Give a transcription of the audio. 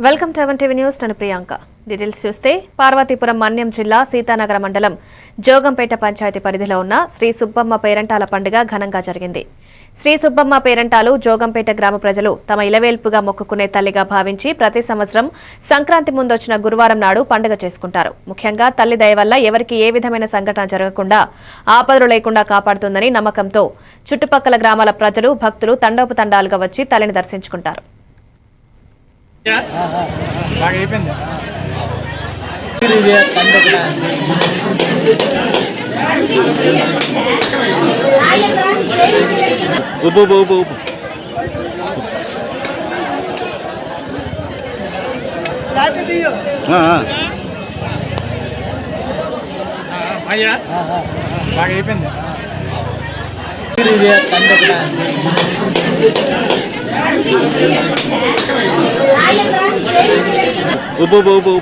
Welcome to అవన్ TV news. నేను Priyanka. Details చూస్తే పార్వతీపురం మన్యం జిల్లా సీతానగర మండలం జోగంపేట పంచాయతీ పరిధిలో ఉన్న శ్రీ సుబ్బమ్మ పేరంటాల పండుగ ఘనంగా జరిగింది. శ్రీ సుబ్బమ్మ పేరంటాలు జోగంపేట గ్రామ ప్రజలు తమ ఇలవేల్పుగా మొక్కుకునే తల్లిగా భావించి ప్రతి సంవత్సరం సంక్రాంతి ముందొచ్చిన గురువారం నాడు పండుగ చేసుకుంటారు. ముఖ్యంగా తల్లి దయ వల్ల ఎవరికి ఏ విధమైన సంఘటన జరగకుండా ఆపదలు లేకుండా కాపాడుతుందని నమ్మకంతో చుట్టుపక్కల గ్రామాల ప్రజలు భక్తులు తండోపతండాలుగా వచ్చి తల్లిని దర్శించుకుంటారు. అయ్యా బాగా అయిపోయింది. ఉప్పు